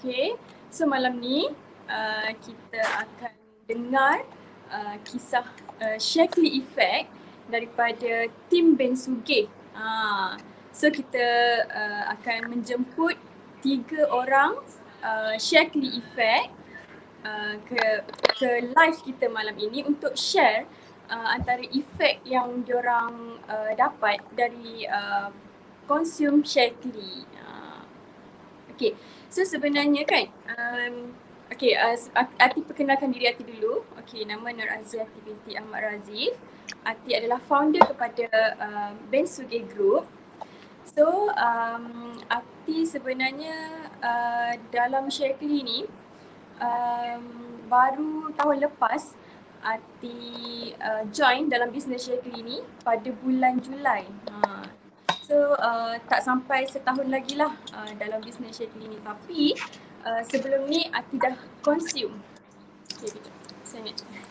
Okay, so malam ni kita akan dengar kisah Shaklee Effect daripada tim Ben Sugih. So kita akan menjemput 3 orang Shaklee Effect ke live kita malam ini untuk share antara efek yang diorang dapat dari consume Shaklee. Okay, so sebenarnya kan, Ati perkenalkan diri Ati dulu. Okay, nama Nur Azia Ati binti Ahmad Razif. Ati adalah founder kepada Ben Sugih Group. So, Ati sebenarnya dalam Shaklee ni baru tahun lepas Ati join dalam bisnes Shaklee ni pada bulan Julai. So tak sampai setahun lagi lah dalam bisnes Shaklee ni, tapi sebelum ni Ati dah consume. Okay, saya ingat.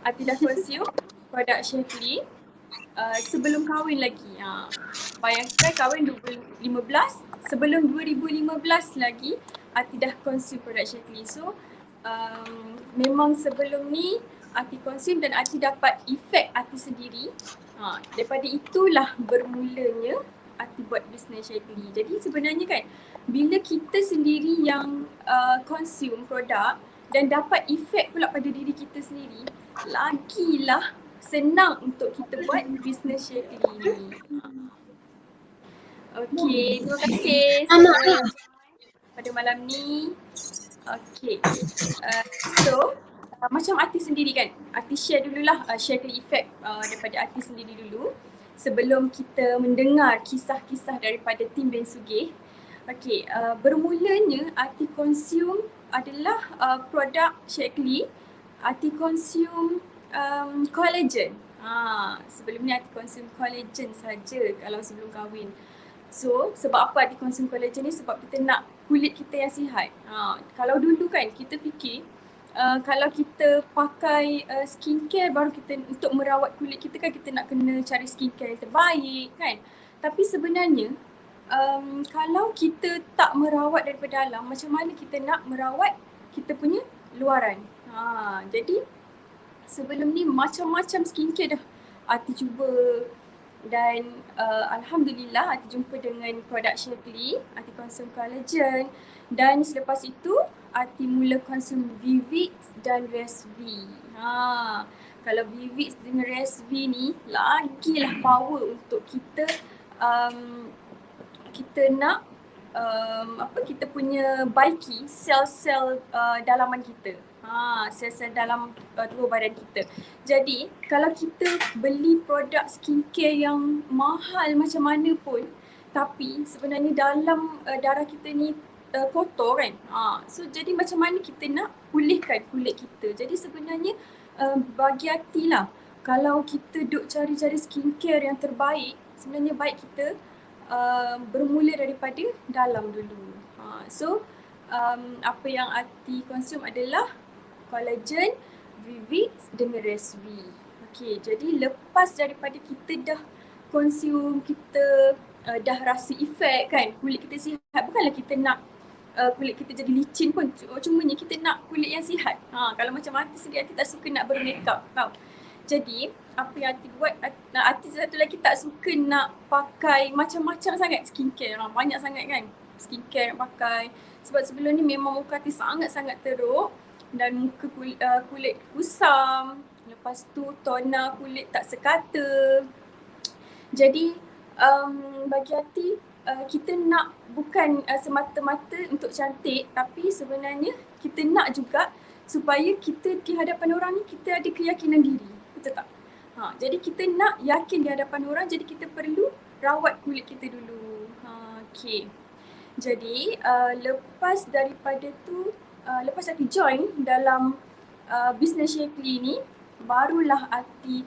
Ati dah consume produk Shaklee sebelum kahwin lagi. Bayangkan kahwin 2015, sebelum 2015 lagi Ati dah consume produk Shaklee. So memang sebelum ni Ati consume dan Ati dapat efek Ati sendiri. Daripada itulah bermulanya Ati buat bisnes Shaklee. Jadi sebenarnya kan, bila kita sendiri yang consume produk dan dapat efek pula pada diri kita sendiri, lagilah senang untuk kita buat bisnes Shaklee ni. Okay, terima kasih semua pada malam ni. Okay, so macam Ati sendiri kan, Ati share dululah Shaklee Effect daripada Ati sendiri dulu sebelum kita mendengar kisah-kisah daripada tim Ben Sugih. Okay, bermulanya Ati consume adalah produk Shaklee. Ati consume collagen. Sebelum ni Ati consume collagen saja kalau sebelum kahwin. So, sebab apa Ati consume collagen ni? Sebab kita nak kulit kita yang sihat. Kalau dulu kan kita fikir kalau kita pakai skincare baru kita untuk merawat kulit kita kan, kita nak kena cari skincare yang terbaik kan. Tapi sebenarnya kalau kita tak merawat daripada dalam, macam mana kita nak merawat kita punya luaran. Jadi sebelum ni macam-macam skincare dah Ati cuba dan Alhamdulillah Ati jumpa dengan produk Shaklee. Ati konsum collagen dan selepas itu Ati mula konsum Vivix dan Resvee. Kalau Vivix dengan Resvee ni lagilah power untuk kita kita nak kita punya baiki sel-sel dalaman kita. Sel-sel dalam tubuh badan kita. Jadi kalau kita beli produk skincare yang mahal macam mana pun, tapi sebenarnya dalam darah kita ni kotor kan. So jadi macam mana kita nak pulihkan kulit kita. Jadi sebenarnya bagi Ati lah, kalau kita duk cari-cari skincare yang terbaik, sebenarnya baik kita bermula daripada dalam dulu. So apa yang Ati consume adalah collagen, Vivix dengan Resvee. Okay, jadi lepas daripada kita dah consume, kita dah rasa efek kan, kulit kita sihat, bukanlah kita nak kulit kita jadi licin pun, cumanya kita nak kulit yang sihat. Kalau macam Ati sendiri, Ati tak suka nak bermakeup tau. Jadi apa yang Ati buat, Ati satu lagi tak suka nak pakai macam-macam sangat skincare. Banyak sangat kan skincare nak pakai. Sebab sebelum ni memang muka Ati sangat-sangat teruk dan muka kulit kusam. Lepas tu toner kulit tak sekata. Jadi bagi Ati kita nak bukan semata-mata untuk cantik, tapi sebenarnya kita nak juga supaya kita di hadapan orang ni kita ada keyakinan diri. Betul tak? Jadi kita nak yakin di hadapan orang, jadi kita perlu rawat kulit kita dulu. Okay. Jadi lepas daripada tu, lepas Ati join dalam bisnes Shaklee ni, barulah Ati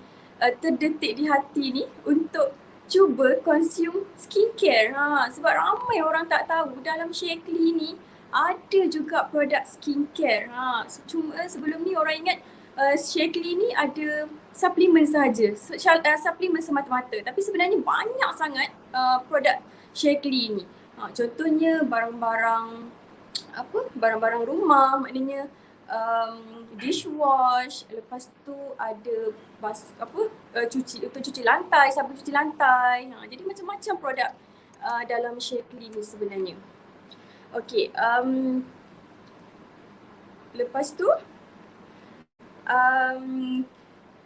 terdetik di hati ni untuk cuba consume skincare. Sebab ramai orang tak tahu dalam Shaklee ni ada juga produk skincare. Cuma sebelum ni orang ingat Shaklee ni ada suplemen sahaja, suplemen semata-mata. Tapi sebenarnya banyak sangat produk Shaklee ni. Contohnya barang-barang barang-barang rumah, maknanya dishwash, lepas tu ada untuk cuci lantai, sabun cuci lantai. Jadi macam-macam produk dalam Shaklee ni sebenarnya. Okey, lepas tu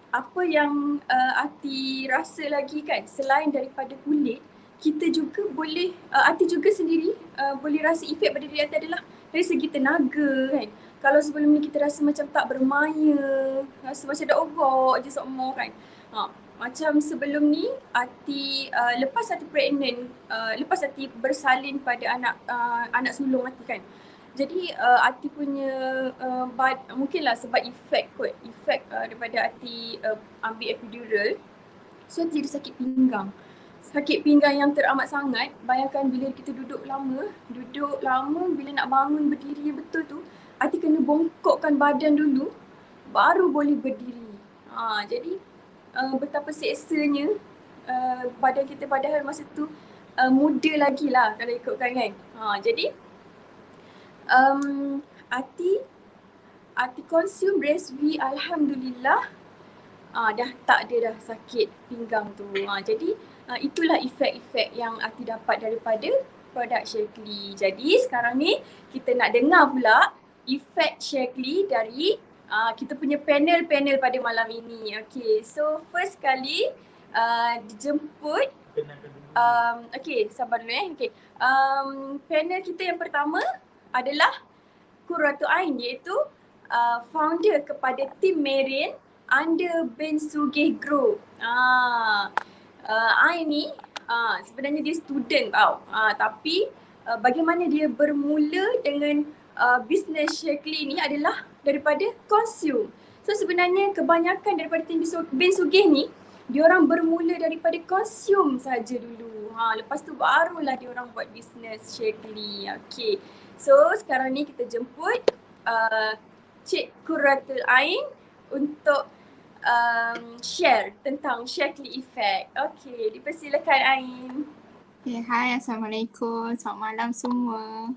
apa yang Ati rasa lagi kan, selain daripada kulit, kita juga boleh, Ati juga sendiri boleh rasa efek pada diri Ati adalah dari segi tenaga kan. Kalau sebelum ni kita rasa macam tak bermaya, rasa macam dah ogok je semua kan. Macam sebelum ni Ati, lepas Ati pregnant, lepas Ati bersalin pada anak sulung Ati kan. Jadi Ati punya mungkinlah sebab efek daripada Ati ambil epidural. So Ati ada sakit pinggang. Sakit pinggang yang teramat sangat. Bayangkan bila kita duduk lama bila nak bangun berdiri betul tu, Ati kena bongkokkan badan dulu baru boleh berdiri. Jadi betapa seksanya badan kita padahal masa tu muda lagi lah kalau ikutkan kan. Jadi Ati consume breastfeed, alhamdulillah dah tak ada dah sakit pinggang tu. Jadi itulah efek-efek yang Ati dapat daripada produk Shaklee. Jadi sekarang ni kita nak dengar pula efek Shaklee dari kita punya panel pada malam ini. Okay, so first kali dijemput sabar dulu Okay. Panel kita yang pertama adalah Qurratu Ain, iaitu founder kepada Team Merin under Ben Sugih Group. Ain ni sebenarnya dia student tau. Tapi bagaimana dia bermula dengan bisnes Shaklee ni adalah daripada consume. So sebenarnya kebanyakan daripada Team Ben Sugih ni, diorang bermula daripada consume saja dulu. Lepas tu barulah diorang buat bisnes Shaklee. Okay. So sekarang ni kita jemput Cik Qurratul Ain untuk share tentang Shaklee Effect. Okay, dipersilakan Ain. Okay, hai, Assalamualaikum. Selamat malam semua.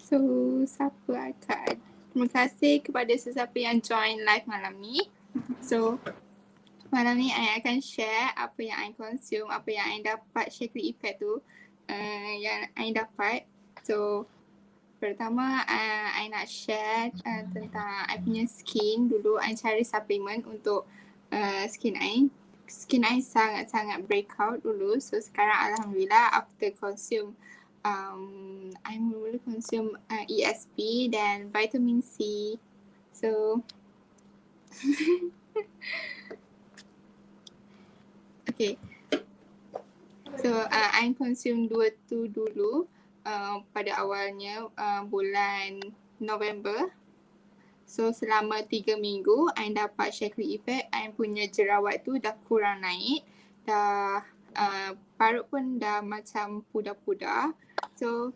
So, terima kasih kepada sesiapa yang join live malam ni. So, malam ni I akan share apa yang I consume, apa yang I dapat Shaklee Effect tu yang I dapat. So, pertama I nak share tentang I punya skin. Dulu I cari supplement untuk skin I. Skin I sangat-sangat breakout dulu. So sekarang alhamdulillah after consume I mula consume ESP dan vitamin C. So okay. So I consume dua tu dulu pada awalnya bulan November. So selama 3 minggu I dapat Shaklee Effect. I punya jerawat tu dah kurang naik. Dah parut pun dah macam pudar-pudar. So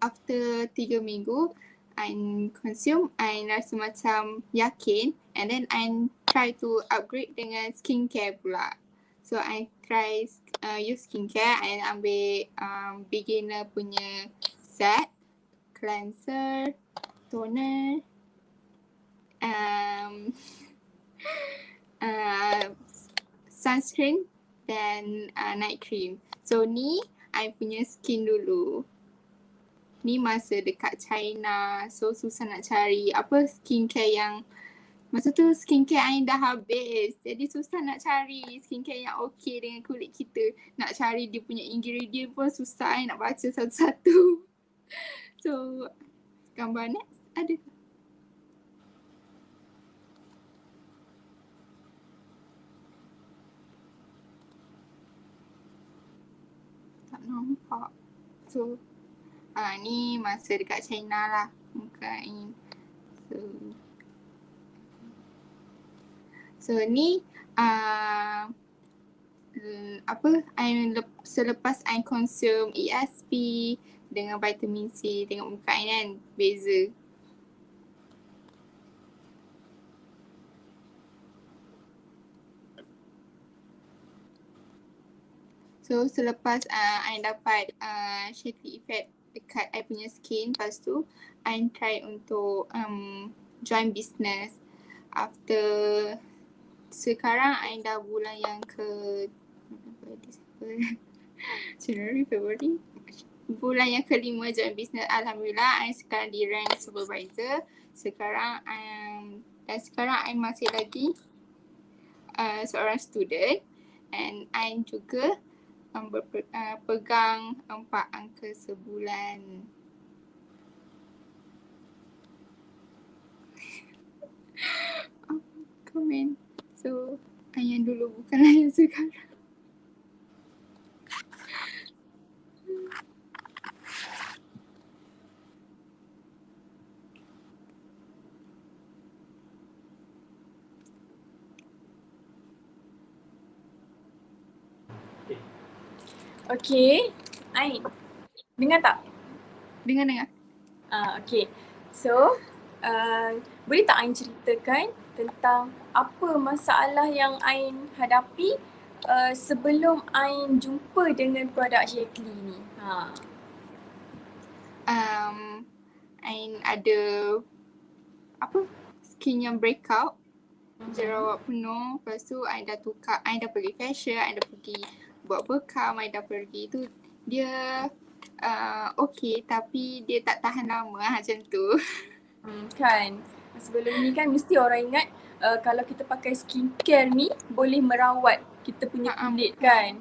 after 3 minggu I consume, I rasa macam yakin, and then I try to upgrade dengan skincare pula. So I try use skincare. I ambil beginner punya set, cleanser, toner, sunscreen dan night cream. So ni I punya skin dulu. Ni masa dekat China, so susah nak cari apa skincare yang masa tu skincare I dah habis. Jadi susah nak cari skincare yang okey dengan kulit kita. Nak cari dia punya ingredient pun susah, I nak baca satu-satu. So gambar next ada ke? Tak nampak. So ni masa dekat China lah muka I. So ni selepas I consume ESP dengan vitamin C, tengok muka I kan beza. So selepas I dapat Shaklee Effect dekat I punya skin. Lepas tu I try untuk join business. After sekarang I dah bulan yang ke January, February, bulan yang kelima join business. Alhamdulillah I sekarang di rank supervisor. Sekarang dan sekarang I masih lagi seorang student, and I juga pegang 4 angka sebulan. Komen. So yang dulu bukanlah yang sekarang. Okay, Ain, dengar tak? Dengar. Okay, so boleh tak Ain ceritakan tentang apa masalah yang Ain hadapi sebelum Ain jumpa dengan produk Shaklee ni? I ada skin yang breakout, jerawat penuh. Lepas tu I dah tukar, I dah pergi facial, I dah pergi buat bekam, I dah pergi tu. Dia okay, tapi dia tak tahan lama macam tu. Kan, sebelum ni kan mesti orang ingat kalau kita pakai skincare ni boleh merawat kita punya kulit kan.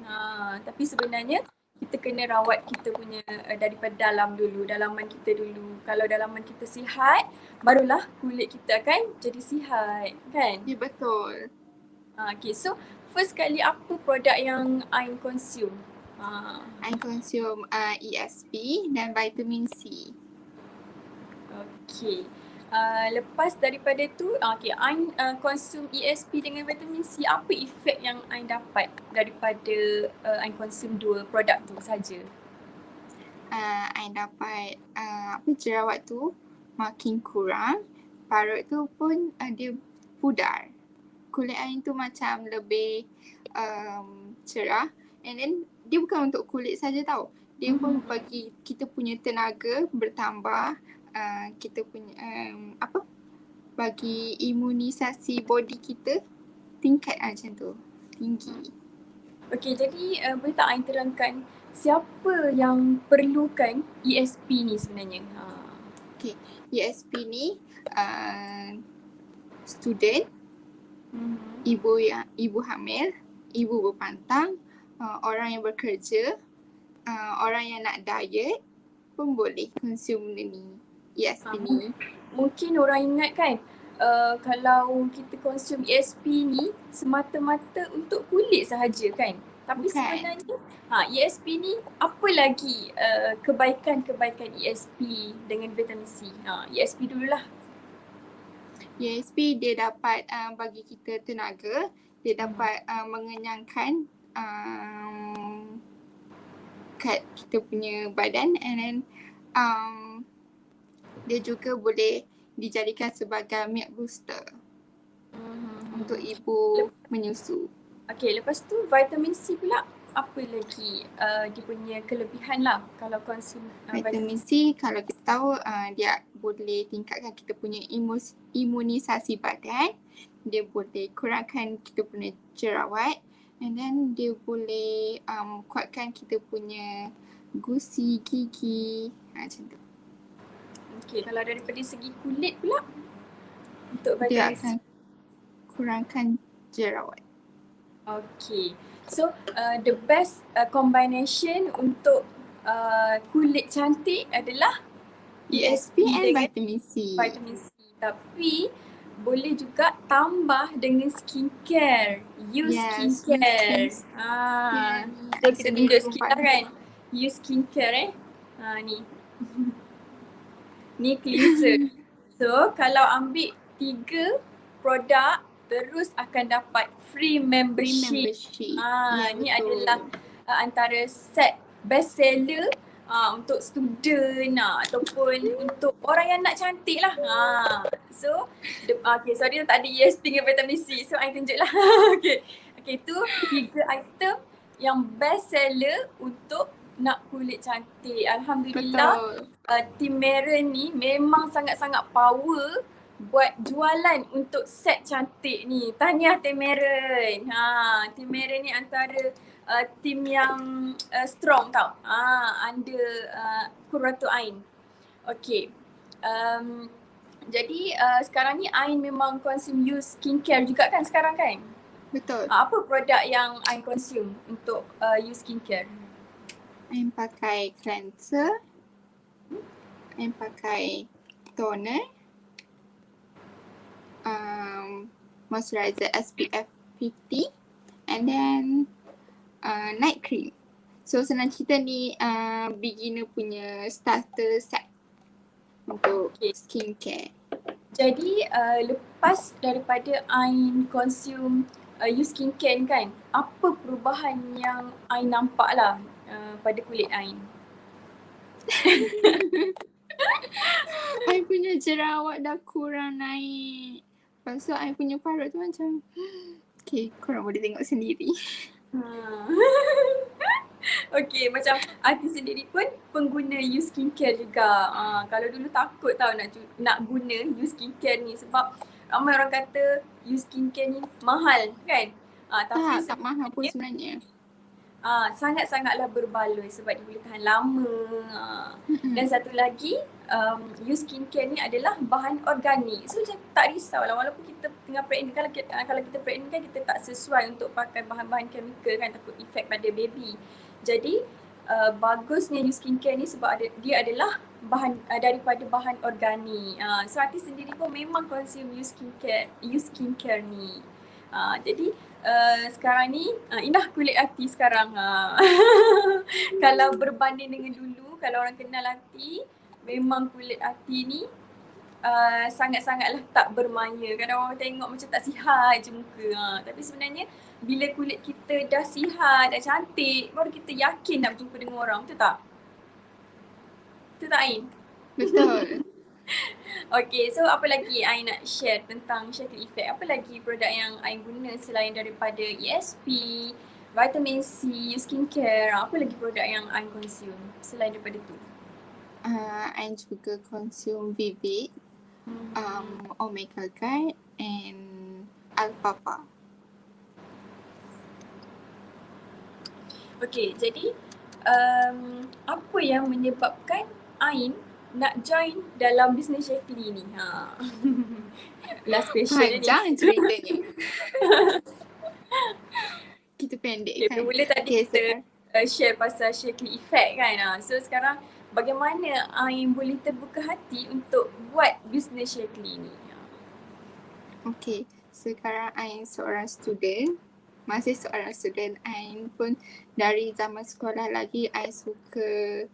Tapi sebenarnya kita kena rawat kita punya daripada dalam dulu, dalaman kita dulu. Kalau dalaman kita sihat, barulah kulit kita akan jadi sihat kan. Ya, betul. Okay, so first kali apa produk yang Ain consume? I consume ESP dan vitamin C. Okay. Lepas daripada tu, Ain consume ESP dengan vitamin C, apa efek yang Ain dapat daripada Ain consume 2 produk tu saja? I dapat jerawat tu makin kurang, parut tu pun dia pudar. Kulit Ain tu macam lebih cerah, and then dia bukan untuk kulit saja tau. Dia pun bagi kita punya tenaga bertambah, kita punya bagi imunisasi body kita tingkat macam tu, tinggi. Okay, jadi boleh tak Ain terangkan siapa yang perlukan ESP ni sebenarnya? Okay, ESP ni student, ibu hamil, ibu berpantang, orang yang bekerja, orang yang nak diet pun boleh consume ni, ESP ni. Mungkin orang ingat kan kalau kita consume ESP ni semata-mata untuk kulit sahaja kan. Tapi Bukan. Sebenarnya ESP ni apa lagi kebaikan-kebaikan ESP dengan vitamin C? ESP dululah. ESP dia dapat bagi kita tenaga, dia dapat mengenyangkan kat kita punya badan, and then dia juga boleh dijadikan sebagai milk booster untuk ibu menyusu. Okay, lepas tu vitamin C pula apa lagi dia punya kelebihan lah kalau konsum vitamin C, kalau kita tahu dia boleh tingkatkan kita punya imunisasi badan, dia boleh kurangkan kita punya jerawat, and then dia boleh kuatkan kita punya gusi, gigi, macam tu. Okay, kalau daripada segi kulit pula untuk vitamin dia C akan kurangkan jerawat. Okay, so the best combination untuk kulit cantik adalah ESP and vitamin C. Vitamin C. Tapi boleh juga tambah dengan skincare. Use skincare. So kita tunjuk sikit lah kan. Use skincare ni. Ni cleanser. So kalau ambil 3 produk terus akan dapat free membership. Ni adalah antara set best seller untuk student ataupun untuk orang yang nak cantik lah. So, okay, sorry tak ada ESP dengan vitamin C. So, I tunjuk lah. Okay, tu 3 item yang best seller untuk nak kulit cantik. Alhamdulillah Betul. Team Maren ni memang sangat-sangat power buat jualan untuk set cantik ni. Tahniah Team Maren. Team Maren ni antara team yang strong tau. Under Qurratu Ain. Okay. Jadi sekarang ni Ain memang consume use skincare juga kan sekarang kan? Betul. Apa produk yang Ain consume untuk use skincare? Ain pakai cleanser, Ain pakai toner, moisturizer SPF 50 and then night cream. So senang cerita ni beginner punya starter set untuk skincare. Jadi lepas daripada Ain consume use skincare ni kan, apa perubahan yang Ain nampak lah pada kulit Ain? I punya jerawat dah kurang naik. Lepas tu I punya parut tu macam okay, korang boleh tengok sendiri. Okay, macam Ati sendiri pun pengguna use skincare juga. Kalau dulu takut tau nak guna use skincare ni sebab ramai orang kata use skincare ni mahal kan? Tapi tak mahal pun sebenarnya. Sangat-sangatlah berbaloi sebab dia boleh tahan lama. Dan satu lagi, use skincare ni adalah bahan organik. So macam tak risaulah walaupun kita tengah pregnant. Kalau kita pregnant kan kita tak sesuai untuk pakai bahan-bahan chemical kan, takut efek pada baby. Jadi bagusnya use skincare ni sebab dia adalah bahan daripada bahan organik. So Ati sendiri pun memang consume use skincare ni. Jadi sekarang ni indah kulit Ati sekarang. Kalau berbanding dengan dulu, kalau orang kenal Ati, memang kulit Ati ni sangat-sangatlah tak bermaya. Kadang orang tengok macam tak sihat je muka. Tapi sebenarnya bila kulit kita dah sihat, dah cantik, baru kita yakin nak berjumpa dengan orang. Betul tak? Betul tak Ain? Betul. Okay, so apa lagi Ain nak share tentang Shaklee Effect? Apa lagi produk yang Ain guna selain daripada ESP, vitamin C, skincare? Apa lagi produk yang Ain consume selain daripada tu? Ain juga consume Vivid, Omega Guide and Alfalfa. Okay, jadi apa yang menyebabkan Ain nak join dalam bisnes Shaklee ni? Last question ni. Panjang ceritanya. Kita pendek kan. Bermula tadi kita share pasal Shaklee Effect kan. So sekarang bagaimana Ain boleh terbuka hati untuk buat bisnes Shaklee ni? Okay, sekarang Ain seorang student. Masih seorang student. Ain pun dari zaman sekolah lagi Ain suka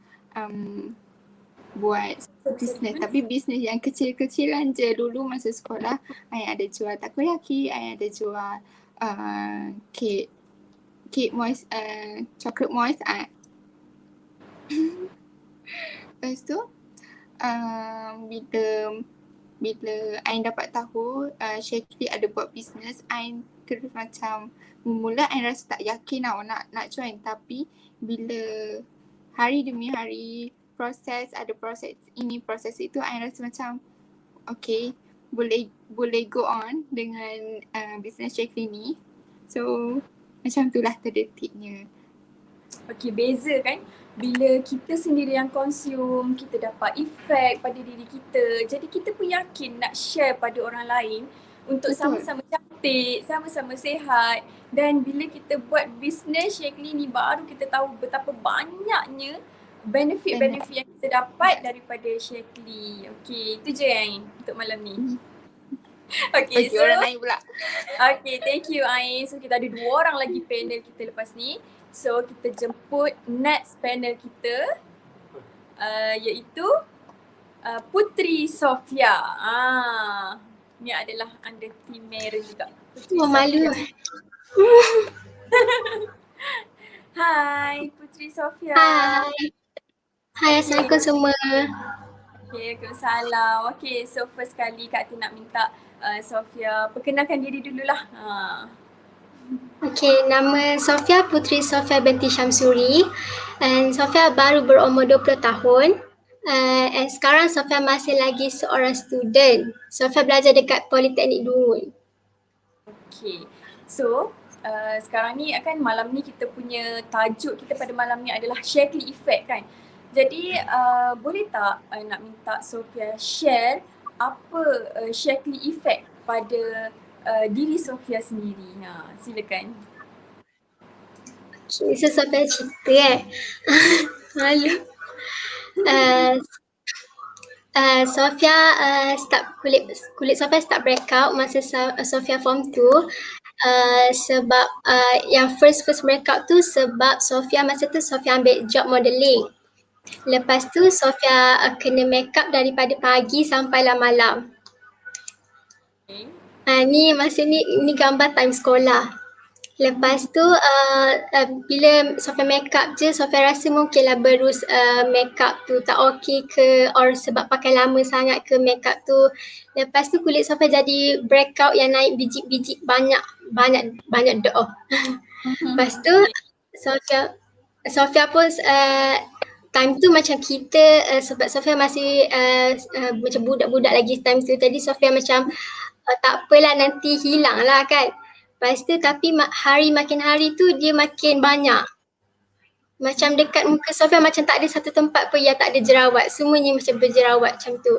buat bisnes, tapi bisnes yang kecil-kecilan je. Dulu masa sekolah Ain ada jual takoyaki, Ain ada jual kek moist, chocolate moist. Lepas tu bila Ain dapat tahu Shaklee ada buat bisnes, Ain terus macam mula Ain rasa tak yakin nak join, tapi bila hari demi hari proses ini proses itu, Ain rasa macam okay, boleh go on dengan bisnes Shaklee ni. So macam itulah terdetiknya. Okay, beza kan bila kita sendiri yang consume, kita dapat efek pada diri kita. Jadi kita pun yakin nak share pada orang lain untuk sama-sama cantik, sama-sama sihat. Dan bila kita buat bisnes Shaklee ni, baru kita tahu betapa banyaknya benefit-benefit yang kita dapat daripada Shaklee. Okay, itu je Ain untuk malam ni. Okay, so orang lain pula. Okay, thank you Ain. So kita ada 2 orang lagi panel kita lepas ni. So kita jemput next panel kita iaitu Putri Sofia. Ni adalah under team Maren juga. Malu. Hai Putri Sofia. Hai, Assalamualaikum semua. Okay, Waalaikumsalam. Okay, so first kali Kak Tin nak minta Sofia perkenalkan diri dululah. Okay, nama Sofia Putri Sofia binti Syamsuri, and Sofia baru berumur 20 tahun. And sekarang Sofia masih lagi seorang student. Sofia belajar dekat Politeknik Dungun. Okay. So, sekarang ni kan malam ni kita punya tajuk kita pada malam ni adalah Shaklee Effect kan. Jadi, boleh tak nak minta Sofia share apa Shaklee Effect pada diri Sofia sendiri. Silakan. Okay, so Sofia cerita Malu. Uh, Sofia start kulit Sofia start breakout masa Sofia form 2. Sebab yang first breakout tu sebab Sofia masa tu Sofia ambil job modelling. Lepas tu Sofia kena makeup daripada pagi sampailah malam. Okay. Ni masa ni gambar time sekolah. Lepas tu bila Sofia makeup je, Sofia rasa mungkinlah berus makeup tu tak okey ke, or sebab pakai lama sangat ke makeup tu. Lepas tu kulit Sofia jadi breakout yang naik biji-biji banyak doh. Lepas tu Sofia pun time tu macam kita sebab Sofia masih macam budak-budak lagi time tu. Jadi Sofia macam tak apalah nanti hilang lah kan. Lepas tu tapi makin hari tu dia makin banyak. Macam dekat muka Sofia macam tak ada satu tempat pun yang tak ada jerawat. Semuanya macam berjerawat macam tu.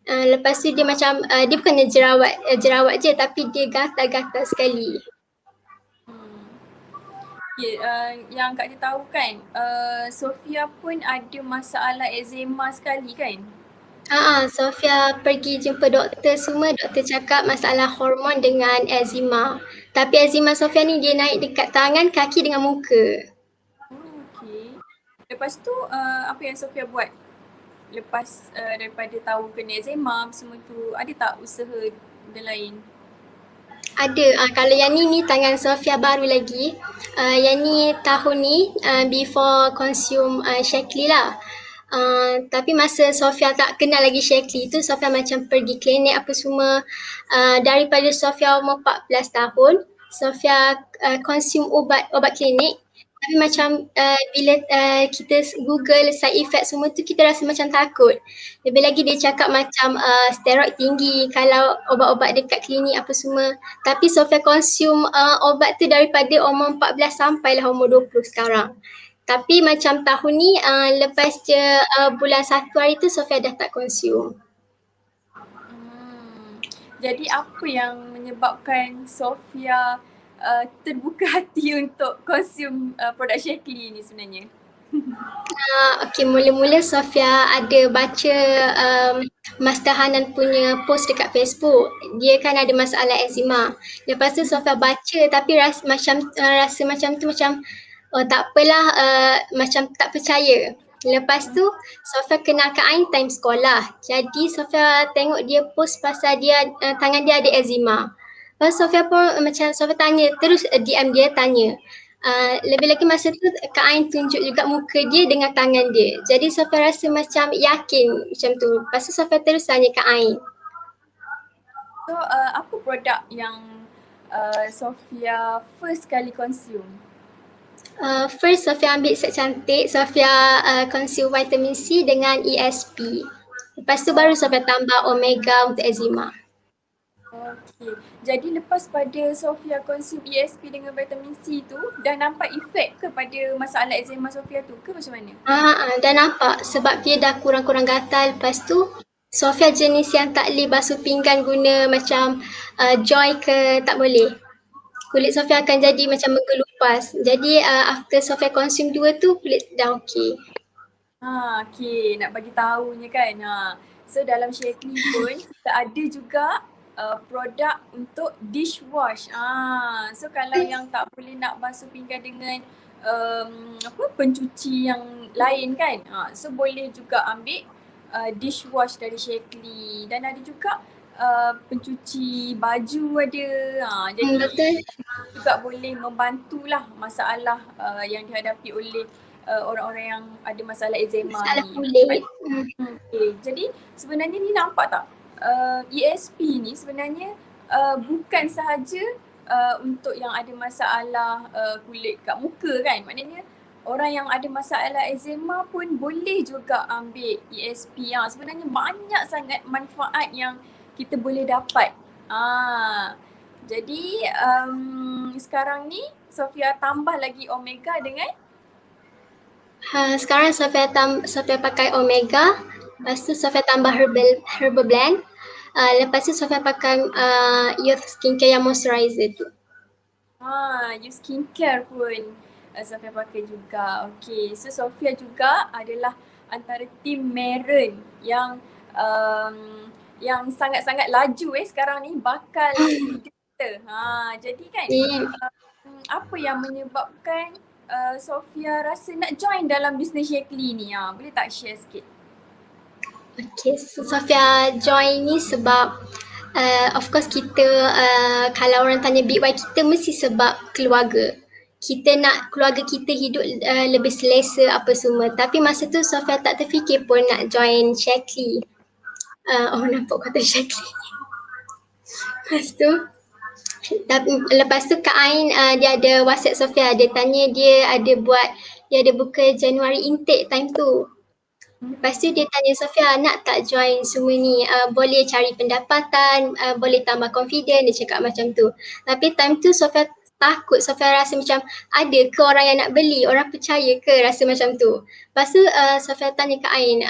Lepas tu dia macam dia bukannya jerawat je tapi dia gatal-gatal sekali. Yang Kak Dia tahu kan, Sofia pun ada masalah eczema sekali kan? Sofia pergi jumpa doktor semua, doktor cakap masalah hormon dengan eczema. Tapi eczema Sofia ni dia naik dekat tangan, kaki dengan muka. Okay. Lepas tu apa yang Sofia buat? Lepas daripada tahu kena eczema semua tu, ada tak usaha dia lain? Ada. Kalau yang ni tangan Sofia baru lagi. Yang ni tahun ni before consume Shaklee lah. Tapi masa Sofia tak kenal lagi Shaklee tu, Sofia macam pergi klinik apa semua. Daripada Sofia umur 14 tahun, Sofia consume ubat klinik. Tapi macam bila kita Google side effect semua tu, kita rasa macam takut. Lebih lagi dia cakap macam steroid tinggi kalau ubat-ubat dekat klinik apa semua. Tapi Sofia consume ubat tu daripada umur 14 sampailah umur 20 sekarang. Tapi macam tahun ni lepas je bulan 1 hari tu Sofia dah tak consume. Jadi apa yang menyebabkan Sofia terbuka hati untuk consume produk Shaklee ni sebenarnya? Okay, mula-mula Sofia ada baca Master Hanan punya post dekat Facebook. Dia kan ada masalah eczema. Lepas tu Sofia baca tapi rasa macam tu macam tak apalah, macam tak percaya. Lepas tu Sofia kenal Kak Ain time sekolah. Jadi Sofia tengok dia post pasal dia tangan dia ada eczema. Lepas Sofia pun macam Sofia tanya, terus DM dia tanya. Lebih lagi masa tu Kak Ain tunjuk juga muka dia dengan tangan dia. Jadi Sofia rasa macam yakin macam tu. Lepas tu Sofia terus tanya Kak Ain. So apa produk yang Sofia first kali consume? First Sofia ambil set cantik. Sofia consume vitamin C dengan ESP. Lepas tu baru Sofia tambah omega untuk eczema. Okay. Jadi lepas pada Sofia consume ESP dengan vitamin C tu, dah nampak efek ke pada masalah eczema Sofia tu ke macam mana? Dah nampak sebab dia dah kurang-kurang gatal. Lepas tu Sofia jenis yang tak boleh basuh pinggan guna macam Joy ke, tak boleh. Kulit Sofia akan jadi macam menggelupas. Jadi after Sofia consume 2 tu kulit dah okey. Okay, nak bagi tahunya kan. So dalam Shaklee pun kita ada juga produk untuk dishwash. So kalau yang tak boleh nak basuh pinggan dengan pencuci yang lain kan. So boleh juga ambil dishwash dari Shaklee, dan ada juga pencuci baju ada. Jadi Betul. juga boleh membantulah masalah yang dihadapi oleh orang-orang yang ada masalah eczema Masalah ni. kulit. Okay. Jadi sebenarnya ni nampak tak? ESP ni sebenarnya bukan sahaja untuk yang ada masalah kulit kat muka kan. Maknanya orang yang ada masalah eczema pun boleh juga ambil ESP. Sebenarnya banyak sangat manfaat yang kita boleh dapat. Jadi sekarang ni Sofia tambah lagi omega dengan Sekarang Sofia pakai Omega, lepas tu Sofia tambah herbal blend. Lepas tu Sofia pakai Youth Skincare yang moisturizer tu. you skincare pun Sofia pakai juga. Okay, so Sofia juga adalah antara tim Meren yang sangat-sangat laju sekarang ni bakal leader kita. Jadi kan apa yang menyebabkan Sofia rasa nak join dalam bisnes Shakely ni? Boleh tak share sikit? Okay, so Sofia join ni sebab of course kita kalau orang tanya big why kita mesti sebab keluarga. Kita nak keluarga kita hidup lebih selesa apa semua. Tapi masa tu Sofia tak terfikir pun nak join Shakely. Nampak kata Shakely. Lepas tu Kak Ain dia ada WhatsApp Sofia, dia tanya dia ada buka Januari intake time tu. Lepas tu dia tanya Sofia, nak tak join semua ni, boleh cari pendapatan, boleh tambah confident, dia cakap macam tu. Tapi time tu Sofia takut, Sofia rasa macam ada ke orang yang nak beli, orang percaya ke, rasa macam tu. Lepas tu Sofia tanya Kak Ain,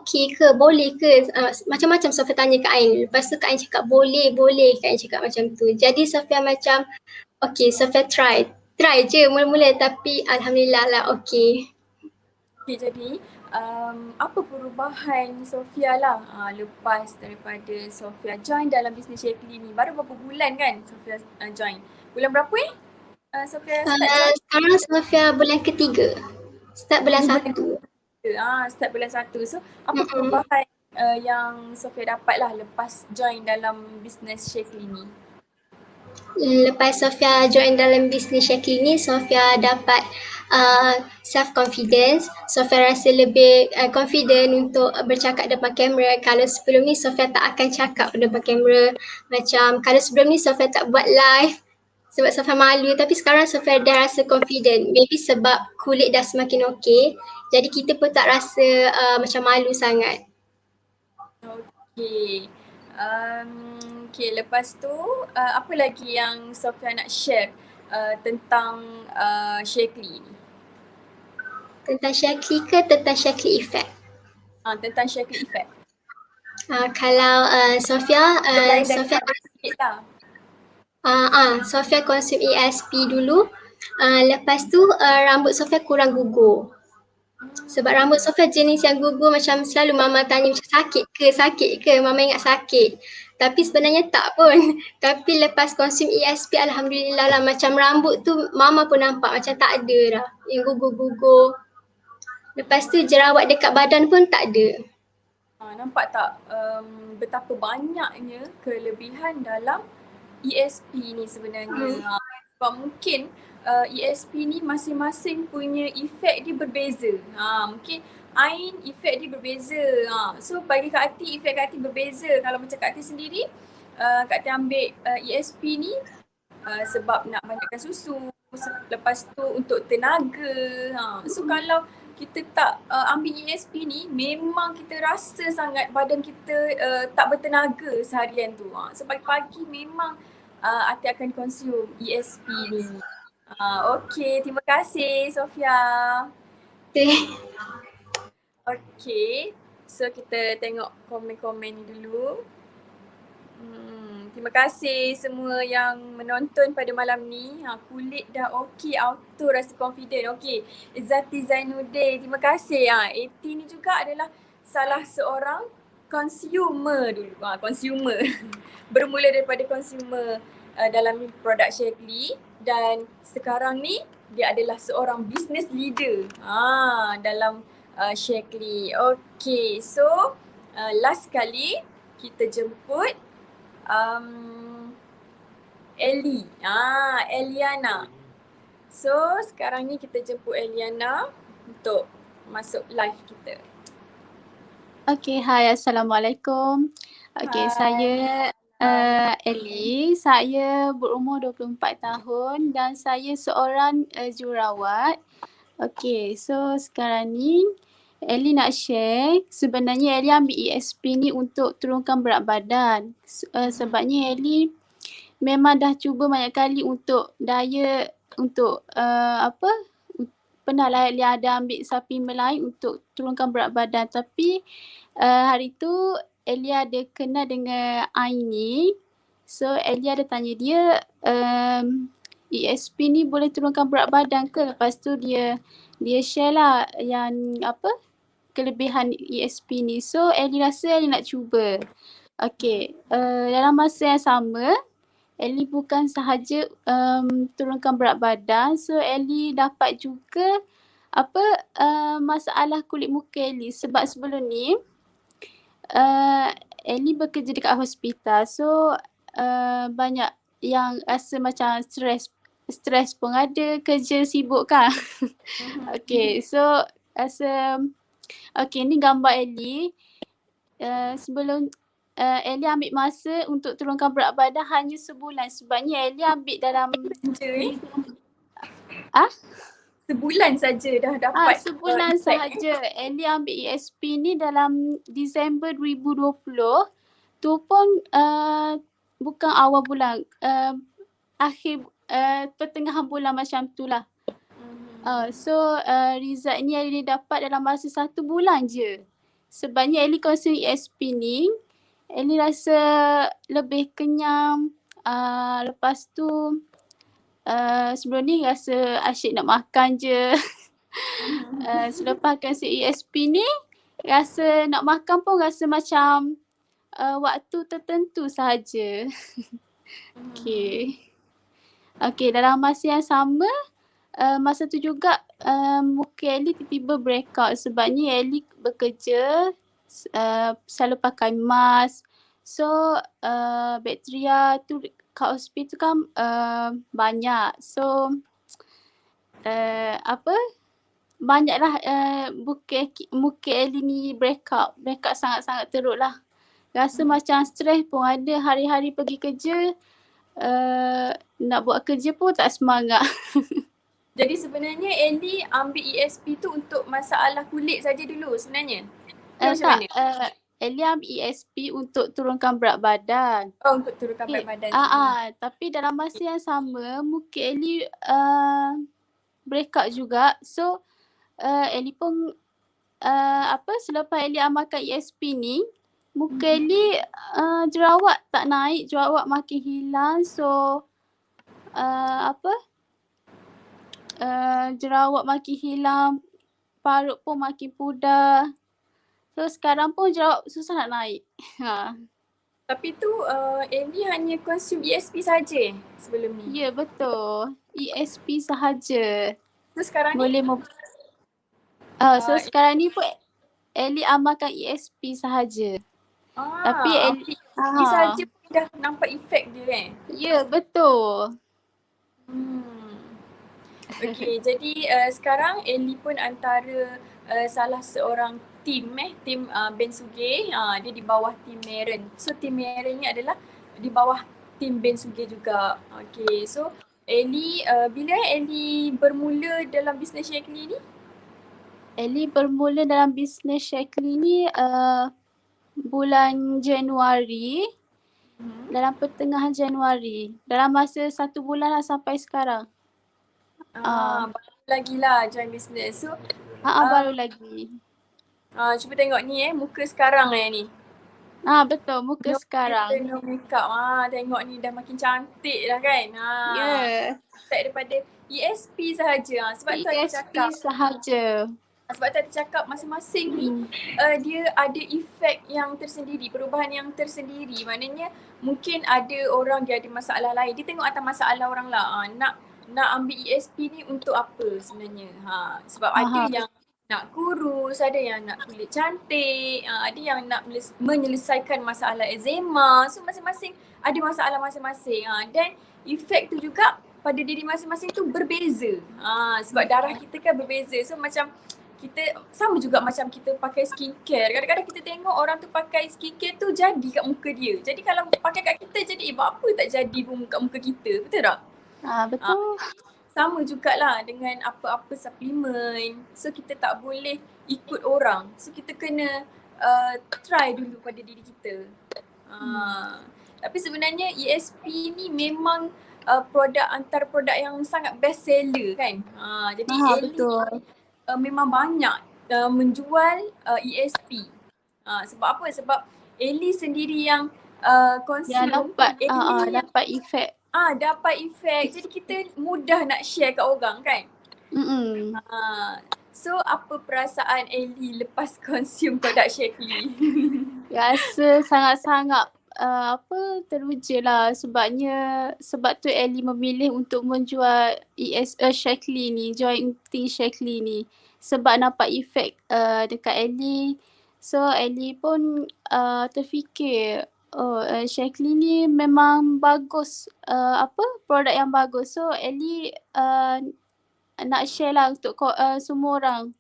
okey ke, boleh ke, macam-macam Sofia tanya Kak Ain. Lepas tu Kak Ain cakap boleh, Kak Ain cakap macam tu. Jadi Sofia macam okey, Sofia try je mula-mula, tapi Alhamdulillah lah okey. Okay, jadi apa perubahan Sofia lah lepas daripada Sofia join dalam bisnes Shakely ni? Baru berapa bulan kan Sofia join? Bulan berapa Sofia start join? Sekarang Sofia bulan ketiga. Start bulan 1. Start bulan 1. So apa perubahan yang Sofia dapat lah lepas join dalam bisnes Shakely ni? Lepas Sofia join dalam bisnes Shakely ni, Sofia dapat self-confidence. Sofia rasa lebih confident untuk bercakap depan kamera. Kalau sebelum ni Sofia tak akan cakap depan kamera. Macam kalau sebelum ni Sofia tak buat live sebab Sofia malu, tapi sekarang Sofia dah rasa confident. Maybe sebab kulit dah semakin okey, jadi kita pun tak rasa macam malu sangat. Okay. Okay, lepas tu apa lagi yang Sofia nak share tentang Shakely ni? Tentang Shakely ke tentang Shakely Effect? Tentang Shakely Effect. Kalau Sofia Sofia sikit lah. Sofia konsum ESP dulu. Lepas tu rambut Sofia kurang gugur. Sebab rambut Sofia jenis yang gugur, macam selalu mama tanya macam sakit ke, mama ingat sakit. Tapi sebenarnya tak pun. Tapi lepas konsum ESP, Alhamdulillah lah, macam rambut tu mama pun nampak macam tak ada dah yang gugur-gugur. Lepas tu jerawat dekat badan pun tak ada. Nampak tak betapa banyaknya kelebihan dalam ESP ni sebenarnya. Sebab mungkin ESP ni masing-masing punya efek dia berbeza. Mungkin Ain efek dia berbeza. So bagi Kak Ati, efek Kak Ati berbeza. Kalau macam Kak Ati sendiri, Kak Ati ambil ESP ni sebab nak banyakkan susu. Lepas tu untuk tenaga. So kalau kita tak ambil ESP ni, memang kita rasa sangat badan kita tak bertenaga seharian tu. So pagi-pagi memang Ati akan konsum ESP ni. Okay, terima kasih Sofia. Okay, so kita tengok komen-komen dulu. Terima kasih semua yang menonton pada malam ni. Kulit dah okey, auto rasa confident. Okey, Izzati Zainuddin, terima kasih. Eti ni juga adalah salah seorang consumer dulu. Consumer. Bermula daripada consumer dalam produk Shakely, dan sekarang ni dia adalah seorang business leader dalam Shakely. Okay, so last kali kita jemput Eliana. So sekarang ni kita jemput Eliana untuk masuk live kita. Okay, hai, Assalamualaikum. Okay, Hai. saya Ellie, saya berumur 24 tahun dan saya seorang jururawat. Okay, so sekarang ni Ellie nak share, sebenarnya Ellie ambil ESP ni untuk turunkan berat badan. Sebabnya Ellie memang dah cuba banyak kali untuk diet, untuk pernah lah Ellie ada ambil supplement lain untuk turunkan berat badan, tapi hari tu Ellie ada kenal dengan Aini. So Ellie ada tanya dia, ESP ni boleh turunkan berat badan ke? Lepas tu dia share lah yang kelebihan ESP ni. So Ellie rasa Ellie nak cuba. Okay, dalam masa yang sama Ellie bukan sahaja turunkan berat badan, so Ellie dapat juga masalah kulit muka Ellie. Sebab sebelum ni Ellie bekerja dekat hospital, so banyak yang rasa macam stres pun ada, kerja sibuk kan. Okay, so rasa ni gambar Ellie. Sebelum Ellie ambil masa untuk turunkan berat badan hanya sebulan, sebabnya Ellie ambil dalam Sebulan saja dah dapat. Sebulan sahaja. Ellie ambil ESP ni dalam Disember 2020. Tu pun bukan awal bulan, akhir pertengahan bulan macam tu lah. So result ni Ellie dapat dalam masa 1 bulan je. Sebabnya Ellie konsum ESP ni, Ellie rasa lebih kenyang. Lepas tu sebelum ni rasa asyik nak makan je. Selepas konsum ESP ni, rasa nak makan pun rasa macam waktu tertentu sahaja. Okay, dalam masa yang sama, masa tu juga muka Ellie tiba-tiba breakout sebabnya Ellie bekerja selalu pakai mask. So bakteria tu kat hospital kan banyak. So banyaklah muka Ellie ni breakout sangat-sangat teruk lah. Rasa macam stres pun ada, hari-hari pergi kerja nak buat kerja pun tak semangat. Jadi sebenarnya Ellie ambil ESP tu untuk masalah kulit saja dulu sebenarnya? Tak, Ellie ambil ESP untuk turunkan berat badan. Oh, untuk turunkan berat badan. Tapi dalam masa yang sama, muka Ellie breakout juga. So Ellie pun selepas Ellie amalkan ESP ni, muka Ellie jerawat tak naik, jerawat makin hilang. So jerawat makin hilang, parut pun makin pudar. So sekarang pun jerawat susah nak naik. Tapi tu Ellie hanya konsum ESP saja sebelum ni? Ya, betul. ESP sahaja. So sekarang boleh ni? So sekarang ni pun Ellie amalkan ESP sahaja. Tapi Ellie sahaja pun dah nampak efek dia Ya, betul. Okay, jadi sekarang Ellie pun antara salah seorang tim Ben Sugih. Dia di bawah tim Meren. So tim Meren ni adalah di bawah tim Ben Sugih juga. Okay, so Ellie, bila Ellie bermula dalam bisnes Shaklee ni? Ellie bermula dalam bisnes Shaklee ni bulan Januari. Dalam pertengahan Januari. Dalam masa 1 bulan lah sampai sekarang. Baru lagi lah join bisnes. So baru lagi. Cuba tengok ni muka sekarang ni. Betul, muka sekarang. No makeup. Tengok ni dah makin cantik dah kan. Daripada ESP sahaja. Sebab tu aku cakap. ESP sahaja. Sebab tu aku cakap masing-masing ni dia ada efek yang tersendiri, perubahan yang tersendiri. Maknanya mungkin ada orang dia ada masalah lain. Dia tengok atas masalah orang lah. Nak ambil ESP ni untuk apa sebenarnya. Sebab ada yang nak kurus, ada yang nak kulit cantik, ada yang nak menyelesaikan masalah eczema. So masing-masing ada masalah masing-masing. Dan efek tu juga pada diri masing-masing tu berbeza. Sebab darah kita kan berbeza. So macam kita sama juga macam kita pakai skincare. Kadang-kadang kita tengok orang tu pakai skincare tu jadi kat muka dia. Jadi kalau pakai kat kita jadi apa tak jadi pun kat muka kita. Betul tak? Betul. Sama jugalah dengan apa-apa suplemen. So kita tak boleh ikut orang. So kita kena try dulu pada diri kita. Tapi sebenarnya ESP ni memang produk antara produk yang sangat best seller kan. Jadi Ellie Betul. memang banyak menjual ESP. Sebab apa? Sebab Ellie sendiri yang Yang consume, dapat Ellie yang dapat efek. dapat efek. Jadi kita mudah nak share kat orang kan. So apa perasaan Ellie lepas consume produk Shaklee? Rasa sangat-sangat teruja lah sebab tu Ellie memilih untuk menjual Shaklee ni, jointing Shaklee ni sebab nampak efek dekat Ellie. So Ellie pun terfikir Shaklee ni memang bagus, produk yang bagus. So Ellie nak share lah untuk semua orang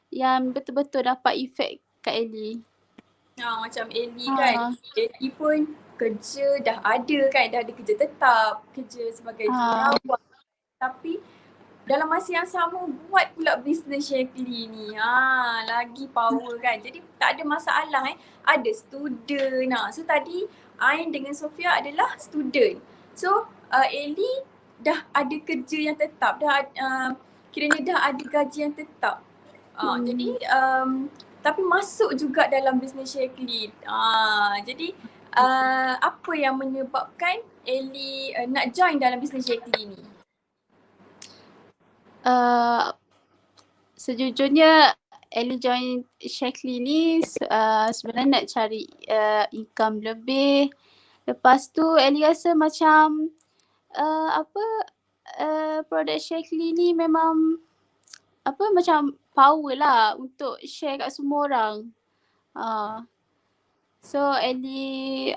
yang betul-betul dapat efek kat Ellie. Macam Ellie kan, Ellie pun kerja dah ada kan, dah ada kerja tetap, kerja sebagai jururawat. Tapi dalam masa yang sama buat pula bisnes Shaklee ni. Lagi power kan. Jadi tak ada masalah ada student. So tadi Ain dengan Sofia adalah student. So Ellie dah ada kerja yang tetap, dah kiranya dah ada gaji yang tetap. Jadi tapi masuk juga dalam bisnes Shaklee. Jadi apa yang menyebabkan Ellie nak join dalam bisnes Shaklee ni? Sejujurnya Ellie join Shaklee ni sebenarnya nak cari income lebih. Lepas tu Ellie rasa macam produk Shaklee ni memang macam power lah untuk share kat semua orang. So Ellie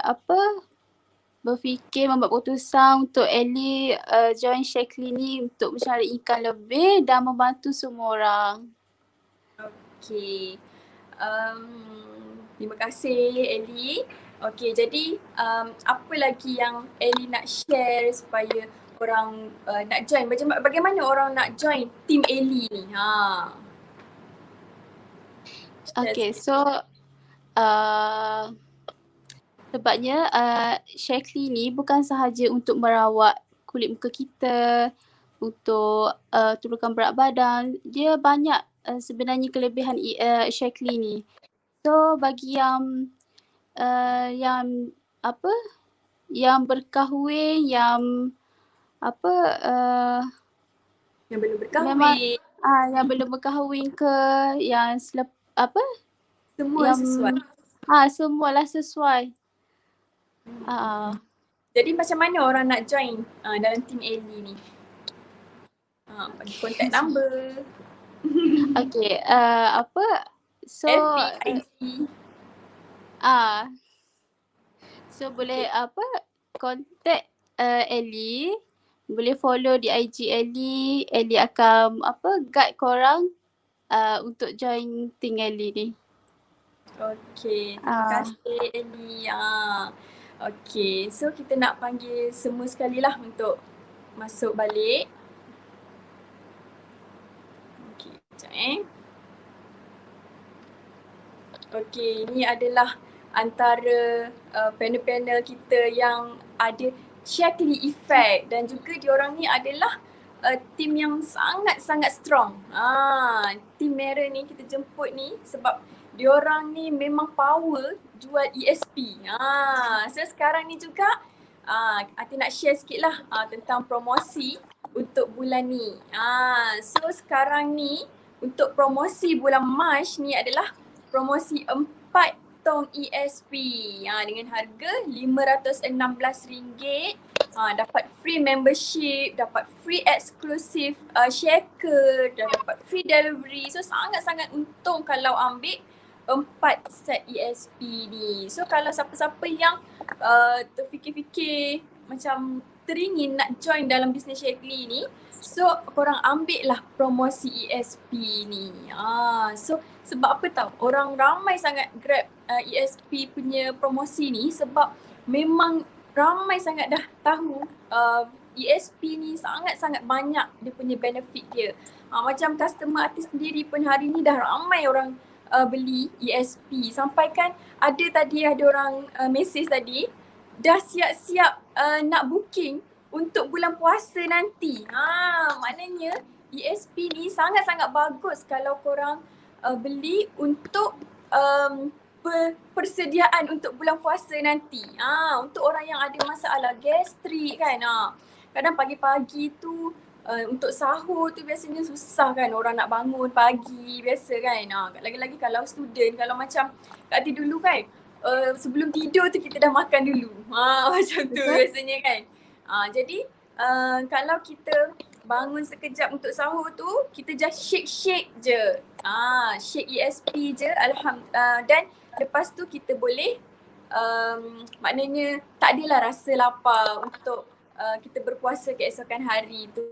berfikir membuat keputusan untuk Ellie join Shaklee ni untuk mencari income lebih dan membantu semua orang. Okay. Terima kasih Ellie. Okay, jadi apa lagi yang Ellie nak share supaya orang nak join? Bagaimana orang nak join team Ellie ni? Okay, so sebabnya Shaklee ni bukan sahaja untuk merawat kulit muka kita, untuk turunkan berat badan. Dia banyak sebenarnya kelebihan Shaklee ni. So bagi yang berkahwin, yang belum berkahwin, memang yang belum berkahwin ke, yang semua yang sesuai. Semualah sesuai. Jadi macam mana orang nak join dalam team Ellie ni? Bagi contact number. Okay, so FB, so boleh contact Ellie, boleh follow di IG Ellie. Ellie akan guide korang untuk join team Ellie ni. Okay, terima kasih Ellie. Okay, so kita nak panggil semua sekali lah untuk masuk balik. Okay, sekejap Okay, ini adalah antara panel-panel kita yang ada Shaklee Effect dan juga diorang ni adalah team yang sangat-sangat strong. Team merah ni kita jemput ni sebab diorang ni memang power jual ESP. So sekarang ni juga Ati nak share sikit lah tentang promosi untuk bulan ni. So sekarang ni untuk promosi bulan Mac ni adalah promosi 4 tong ESP dengan harga RM516. Dapat free membership, dapat free exclusive shaker, dapat free delivery. So sangat-sangat untung kalau ambil 4 set ESP ni. So kalau siapa-siapa yang terfikir-fikir macam teringin nak join dalam bisnes Shaklee ni, So korang ambil lah promosi ESP ni. So sebab apa tau? Orang ramai sangat grab ESP punya promosi ni sebab memang ramai sangat dah tahu ESP ni sangat-sangat banyak dia punya benefit dia. Macam customer artis sendiri pun hari ni dah ramai orang beli ESP. Sampai kan ada orang message tadi dah siap-siap nak booking untuk bulan puasa nanti. Maknanya ESP ni sangat-sangat bagus kalau korang beli untuk persediaan untuk bulan puasa nanti. Untuk orang yang ada masalah gastrik kan. Kadang pagi-pagi tu untuk sahur tu biasanya susah kan, orang nak bangun pagi biasa kan. Lagi-lagi kalau student, kalau macam Kak Ati dulu kan, sebelum tidur tu kita dah makan dulu. Macam tu biasanya kan. Jadi kalau kita bangun sekejap untuk sahur tu, kita just shake je. Shake ESP je, dan lepas tu kita boleh maknanya tak adalah rasa lapar untuk kita berpuasa keesokan hari tu.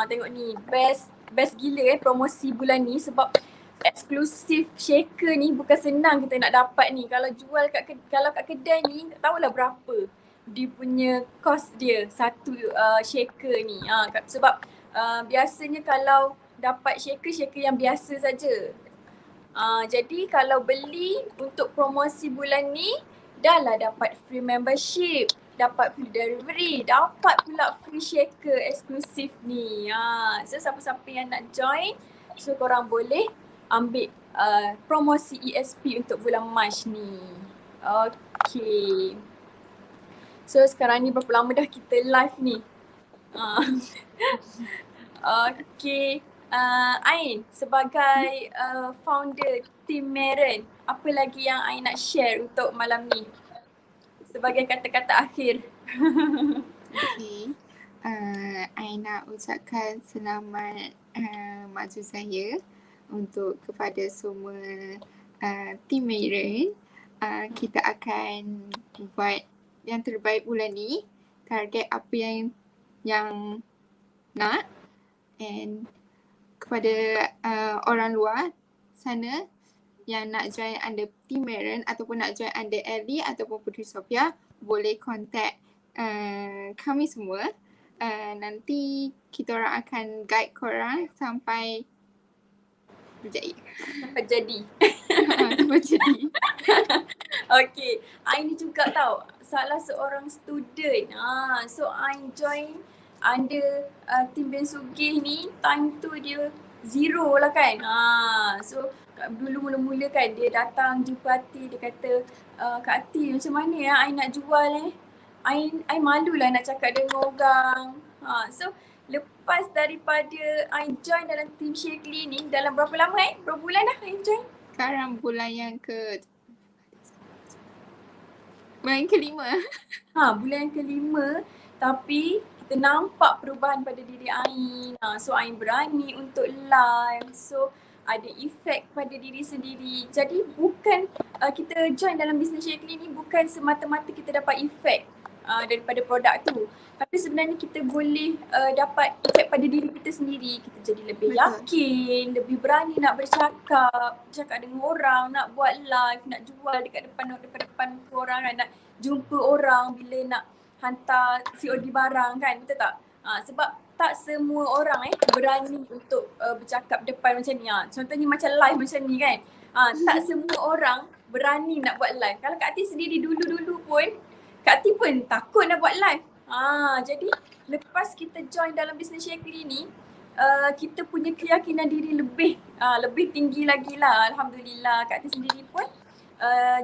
Tengok ni, best gila promosi bulan ni sebab eksklusif shaker ni bukan senang kita nak dapat ni. Kalau jual kalau kat kedai ni tak tahulah berapa dia punya cost dia satu shaker ni. Sebab biasanya kalau dapat shaker yang biasa saja. Jadi kalau beli untuk promosi bulan ni dah lah dapat free membership, dapat free delivery, dapat pula free shaker eksklusif ni. So siapa-siapa yang nak join, so korang boleh ambil promosi ESP untuk bulan Mac ni. Okay. So sekarang ni berapa lama dah kita live ni? Okay. Ain sebagai founder Team Meren, apa lagi yang Ain nak share untuk malam ni? Sebagai kata-kata akhir. Okay. Ain nak ucapkan selamat maju saya untuk kepada semua Team Meren. Kita akan buat yang terbaik bulan ni, target apa yang nak, and kepada orang luar sana yang nak join under Team Meren ataupun nak join under Ellie ataupun Puteri Sophia, boleh contact kami semua. Nanti kita orang akan guide korang sampai berjaya. Sampai jadi. Sampai jadi. Okay, Ain ni juga tahu salah seorang student. So Ain join under Team Ben Sugih ni, time tu dia zero lah kan. So dulu mula-mula kan dia datang jumpa Ati, dia kata, Kak Ati macam mana ya Ain nak jual Ain malu lah nak cakap dengan orang. So lepas daripada Ain join dalam Team Shakely ni, dalam berapa lama berapa bulan dah Ain join? Sekarang bulan yang kelima. Bulan yang kelima, tapi kita nampak perubahan pada diri Ain. So Ain berani untuk live. So ada efek pada diri sendiri. Jadi bukan kita join dalam bisnes Shakely ni bukan semata-mata kita dapat efek daripada produk tu. Tapi sebenarnya kita boleh dapat efek pada diri kita sendiri. Kita jadi lebih yakin, lebih berani nak bercakap dengan orang, nak buat live, nak jual dekat depan orang kan, nak jumpa orang bila nak hantar COD barang kan, betul tak? Sebab tak semua orang berani untuk bercakap depan macam ni. Contohnya macam live macam ni kan. Tak semua orang berani nak buat live. Kalau Kak Ati sendiri dulu-dulu pun, Kak Ati pun takut nak buat live. Jadi lepas kita join dalam bisnes Shakely ni, kita punya keyakinan diri lebih tinggi lagi lah. Alhamdulillah. Kak Ati sendiri pun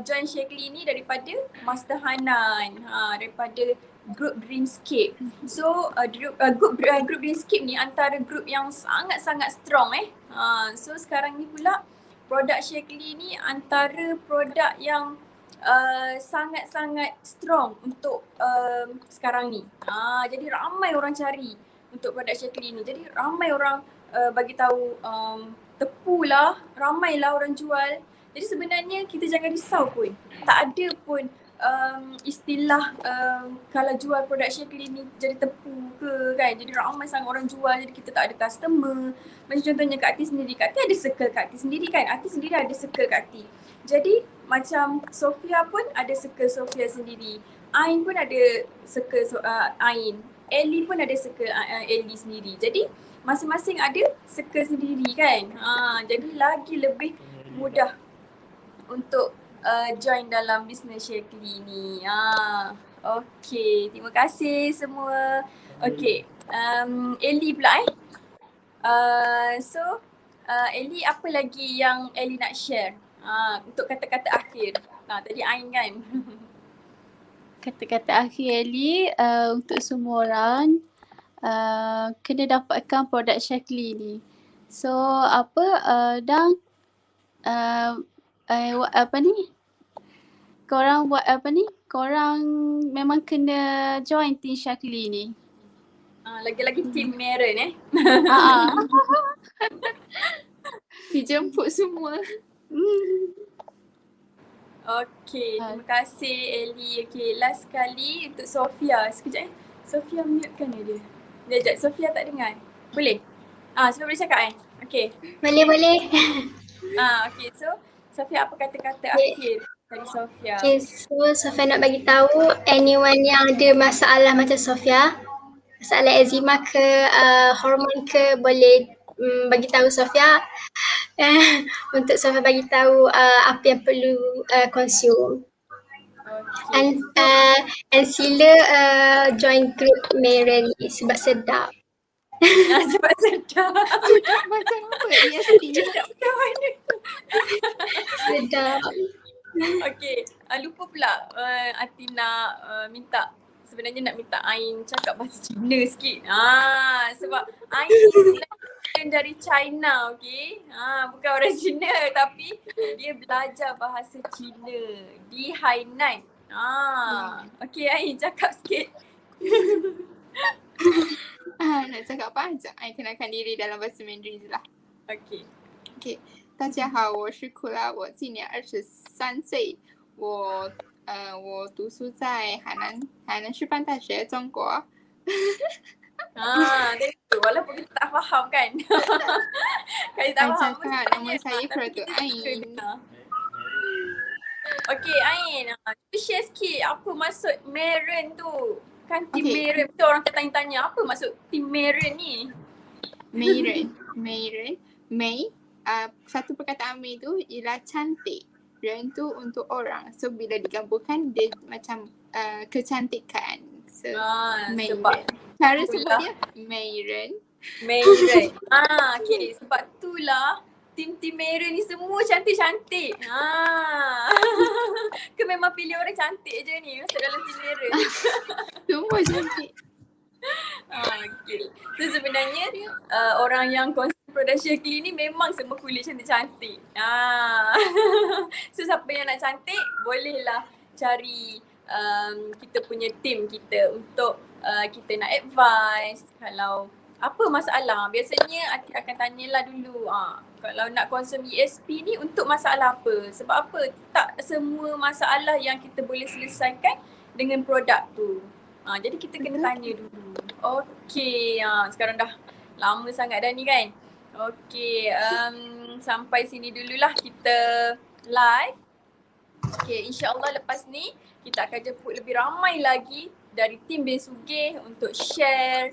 join Shakely ni daripada Master Hanan, daripada Group Dreamscape. So group Dreamscape ni antara group yang sangat-sangat strong So sekarang ni pula produk Shakely ni antara produk yang sangat-sangat strong untuk sekarang ni. Jadi ramai orang cari untuk produk Shakely ni. Jadi ramai orang bagi tahu tepulah, ramailah orang jual. Jadi sebenarnya kita jangan risau pun. Tak ada pun istilah kalau jual produk Shaklee ni jadi tepu ke kan, jadi ramai sangat orang jual jadi kita tak ada customer. Macam contohnya Kak Ati sendiri, Kak Ati ada circle Kak Ati sendiri kan, Ati sendiri ada circle Kak Ati. Jadi macam Sofia pun ada circle Sofia sendiri, Ain pun ada circle Ain, Ellie pun ada circle Ellie sendiri. Jadi masing-masing ada circle sendiri kan. Jadi lagi lebih mudah untuk join dalam bisnes Shaklee ni. Okay, terima kasih semua. Okay, Ellie pula So Ellie, apa lagi yang Ellie nak share untuk kata-kata akhir? Tadi Ain kan. Kata-kata akhir Ellie untuk semua orang kena dapatkan produk Shaklee ni. So dan apa ni? Korang buat apa ni? Korang memang kena join team Shaklee ni. Lagi-lagi team Maren Dijemput semua. Okay, terima kasih Ellie. Okay, last sekali untuk Sofia. Sekejap Sofia mute-kan dia. Sekejap, Sofia tak dengar. Boleh? Sofia boleh cakap Okay. Boleh. Okay, so Sofia, apa kata-kata akhir dari Sofia? Okay, so Sofia nak bagi tahu anyone yang ada masalah macam Sofia, masalah eczema ke hormon ke, boleh bagi tahu Sofia untuk Sofia bagi tahu apa yang perlu consume. Okay. And sila join group Maren ni sebab sedap. Sebab sedap. Sudah macam apa? ESP. Sedap macam mana? Sedap. Okay, lupa pula Ati nak sebenarnya nak minta Ain cakap bahasa Cina sikit. Sebab Ain ni sebenarnya dari China, okay? Bukan orang Cina tapi dia belajar bahasa Cina di Hainan. Okay Ain, cakap sikit. Nak cakap apa? I kenalkan diri dalam bahasa Mandarin je lah. Okay. 大家好，我是库拉，我今年23岁，我读书在海南师范大学中国。 Walaupun kita tak faham kan. Kalau tak faham cakap nama saya Pratu Ain. Okay Ain, tu share sikit apa maksud Maren tu. Kan team Okay. Maren, betul orang tanya apa maksud team Maren ni? Mei, satu perkataan Mei tu ialah cantik. Ren tu untuk orang. So bila digabungkan dia macam kecantikan. So Mei sebab Ren. Cara sebut itulah. dia Mei Ren. Maren. Okay, sebab itulah tim Maren ni semua cantik-cantik. Ke memang pilih orang cantik je ni masuk dalam team Maren? Semua cantik. Okay. So sebenarnya orang yang konsum produk Shaklee ni memang semua kulit cantik-cantik. So siapa yang nak cantik bolehlah cari kita punya team kita untuk kita nak advice. Kalau apa masalah, biasanya Ati akan tanyalah dulu kalau nak konsum ESP ni untuk masalah apa. Sebab apa? Tak semua masalah yang kita boleh selesaikan dengan produk tu. Jadi kita kena tanya dulu. Okay, sekarang dah lama sangat dah ni kan. Okay, sampai sini dululah kita live. Okay, insyaAllah lepas ni kita akan jemput lebih ramai lagi dari tim Ben Sugih untuk share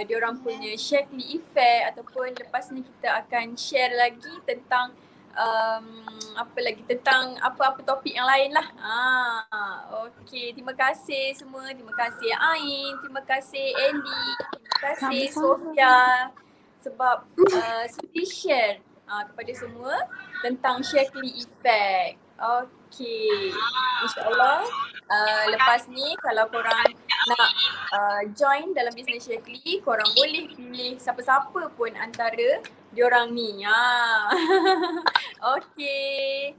diorang punya Shaklee effect, ataupun lepas ni kita akan share lagi tentang tentang apa-apa topik yang lain lah. Okay, terima kasih semua. Terima kasih Ain, terima kasih Ellie, terima kasih Sofia sebab sudi share kepada semua tentang Shaklee effect. Okay, InsyaAllah lepas ni kalau korang nak join dalam bisnes Shaklee, korang boleh pilih siapa-siapa pun antara diorang ni. Okay.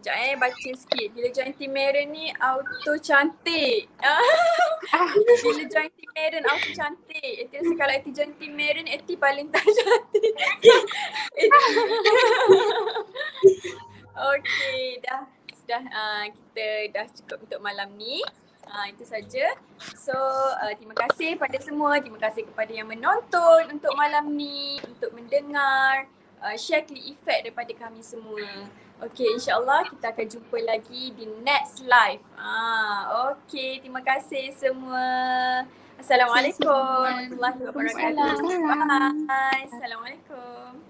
Sekejap baca sikit. Bila join team Maren ni auto cantik. Bila join team Maren auto cantik. Eti rasa kalau Eti join team Maren, Eti paling tak cantik. Okay, dah kita dah cukup untuk malam ni. Itu saja. So terima kasih pada semua, terima kasih kepada yang menonton untuk malam ni, untuk mendengar, share Click Effect daripada kami semua. Okay, insyaAllah kita akan jumpa lagi di next live. Okay, terima kasih semua. Assalamualaikum warahmatullahi wabarakatuh. Waalaikumsalam. Bye. Assalamualaikum.